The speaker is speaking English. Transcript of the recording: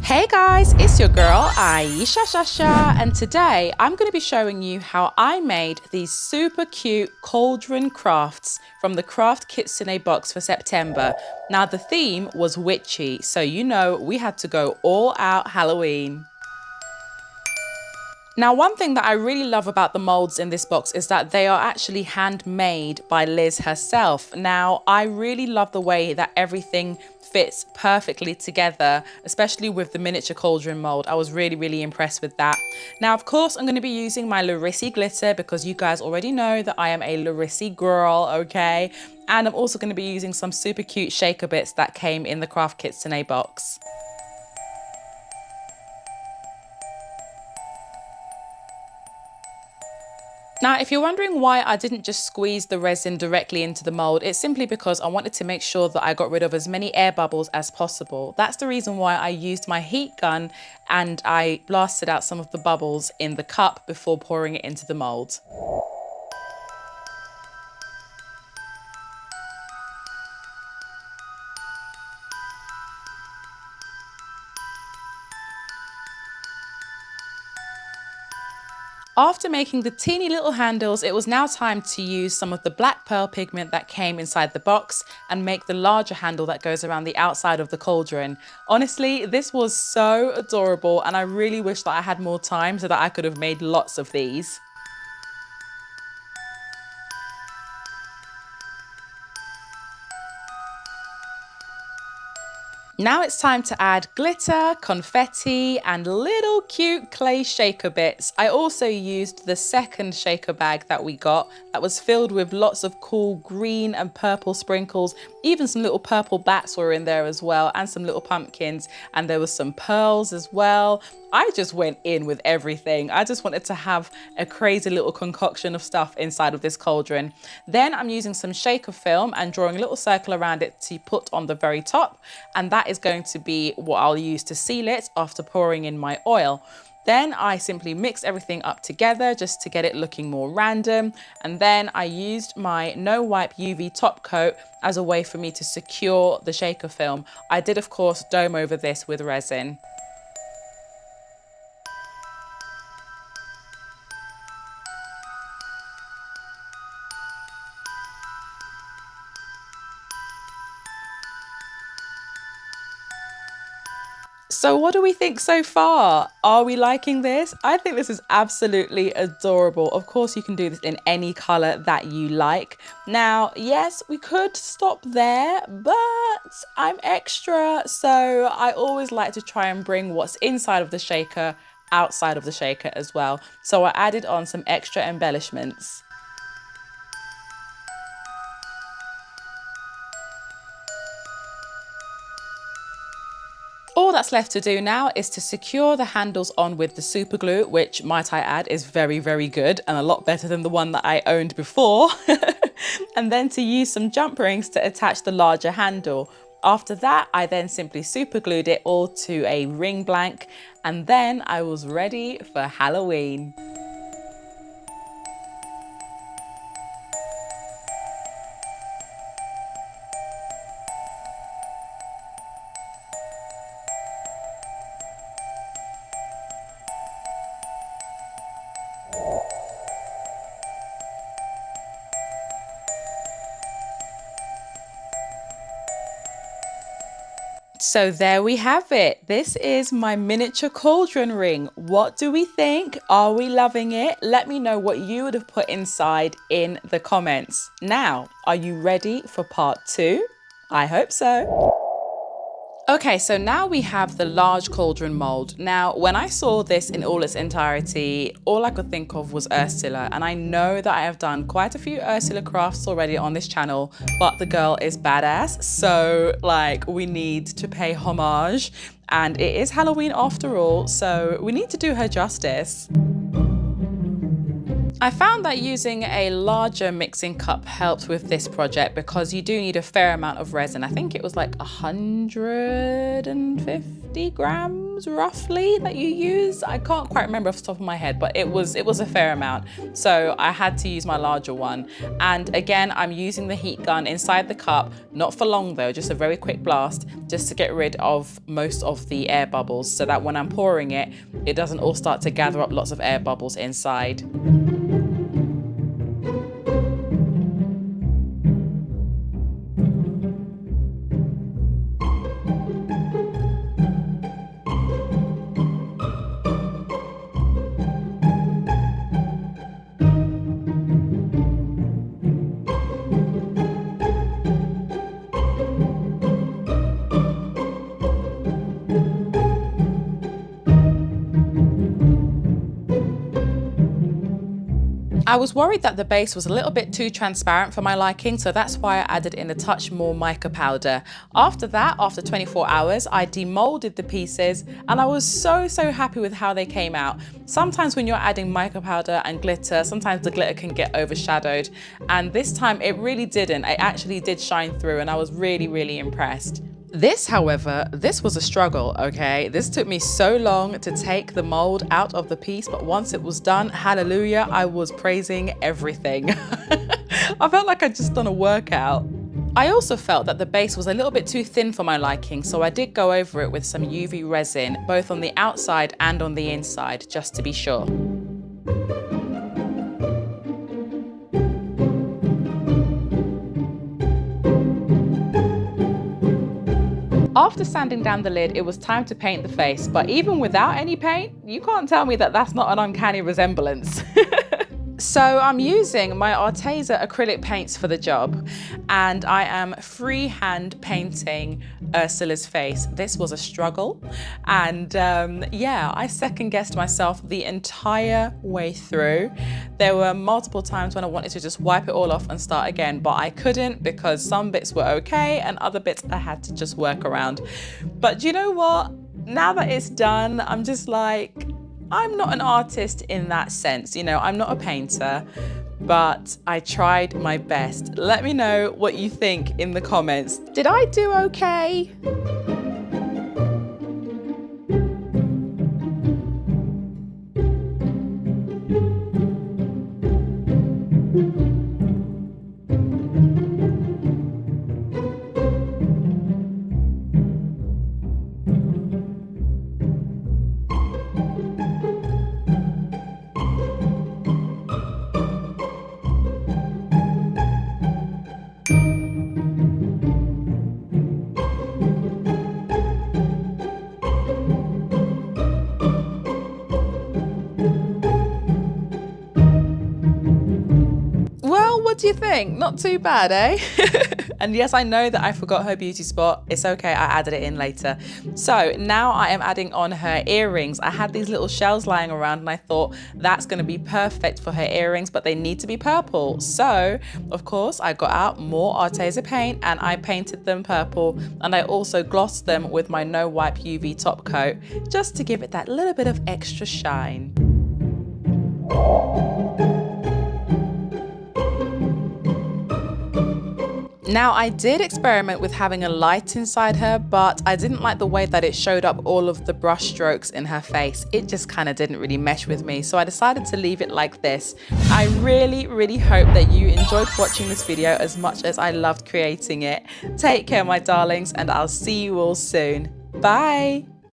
Hey guys, it's your girl Aisha Shasha, and today I'm going to be showing you how I made these super cute cauldron crafts from the Craft Kitsune box for September. Now the theme was witchy, so you know we had to go all out Halloween. Now, one thing that I really love about the molds in this box is that they are actually handmade by Liz herself. Now, I really love the way that everything fits perfectly together, especially with the miniature cauldron mold. I was really impressed with that. Now, of course, I'm going to be using my Larissy glitter because you guys already know that I am a Larissy girl, okay? And I'm also going to be using some super cute shaker bits that came in the Craft Kitsune box. Now, if you're wondering why I didn't just squeeze the resin directly into the mold, it's simply because I wanted to make sure that I got rid of as many air bubbles as possible. That's the reason why I used my heat gun and I blasted out some of the bubbles in the cup before pouring it into the mold. After making the teeny little handles, it was now time to use some of the black pearl pigment that came inside the box and make the larger handle that goes around the outside of the cauldron. Honestly, this was so adorable and I really wish that I had more time so that I could have made lots of these. Now it's time to add glitter, confetti, and little cute clay shaker bits. I also used the second shaker bag that we got that was filled with lots of cool green and purple sprinkles. Even some little purple bats were in there as well, and some little pumpkins, and there was some pearls as well. I just went in with everything. I just wanted to have a crazy little concoction of stuff inside of this cauldron. Then I'm using some shaker film and drawing a little circle around it to put on the very top. And that is going to be what I'll use to seal it after pouring in my oil. Then I simply mix everything up together just to get it looking more random. And then I used my no wipe UV top coat as a way for me to secure the shaker film. I did, of course, dome over this with resin. So what do we think so far? Are we liking this? I think this is absolutely adorable. Of course, you can do this in any color that you like. Now, yes, we could stop there, but I'm extra, so I always like to try and bring what's inside of the shaker outside of the shaker as well. So I added on some extra embellishments. All that's left to do now is to secure the handles on with the super glue, which, might I add, is very good and a lot better than the one that I owned before. And then to use some jump rings to attach the larger handle. After that, I then simply super glued it all to a ring blank, and then I was ready for Halloween. So there we have it. This is my miniature cauldron ring. What do we think? Are we loving it? Let me know what you would have put inside in the comments. Now, are you ready for part 2? I hope so. Okay, so now we have the large cauldron mold. Now, when I saw this in all its entirety, all I could think of was Ursula. And I know that I have done quite a few Ursula crafts already on this channel, but the girl is badass. So like, we need to pay homage, and it is Halloween after all, so we need to do her justice. I found that using a larger mixing cup helped with this project because you do need a fair amount of resin. I think it was like 150 grams grams roughly that you use. I can't quite remember off the top of my head, but it was a fair amount. So I had to use my larger one. And again, I'm using the heat gun inside the cup, not for long though, just a very quick blast, just to get rid of most of the air bubbles so that when I'm pouring it, it doesn't all start to gather up lots of air bubbles inside. I was worried that the base was a little bit too transparent for my liking, so that's why I added in a touch more mica powder. After that, after 24 hours, I demolded the pieces and I was so happy with how they came out. Sometimes when you're adding mica powder and glitter, sometimes the glitter can get overshadowed, and this time it really didn't. It actually did shine through and I was really impressed. This, however, this was a struggle, okay? This took me so long to take the mold out of the piece, but once it was done, hallelujah, I was praising everything. I felt like I'd just done a workout. I also felt that the base was a little bit too thin for my liking, so I did go over it with some UV resin, both on the outside and on the inside, just to be sure. After sanding down the lid, it was time to paint the face, but even without any paint, you can't tell me that that's not an uncanny resemblance. So I'm using my Arteza acrylic paints for the job, and I am freehand painting Ursula's face. This was a struggle, and yeah, I second guessed myself the entire way through. There were multiple times when I wanted to just wipe it all off and start again, but I couldn't because some bits were okay and other bits I had to just work around. But you know what? Now that it's done, I'm just like, I'm not an artist in that sense, you know, I'm not a painter, but I tried my best. Let me know what you think in the comments. Did I do okay? What do you think? Not too bad, eh? And yes, I know that I forgot her beauty spot. It's okay, I added it in later. So now I am adding on her earrings. I had these little shells lying around and I thought that's gonna be perfect for her earrings, but they need to be purple. So, of course, I got out more Arteza paint and I painted them purple, and I also glossed them with my No Wipe UV top coat, just to give it that little bit of extra shine. Now, I did experiment with having a light inside her, but I didn't like the way that it showed up all of the brush strokes in her face. It just kind of didn't really mesh with me, so I decided to leave it like this. I really hope that you enjoyed watching this video as much as I loved creating it. Take care, my darlings, and I'll see you all soon. Bye!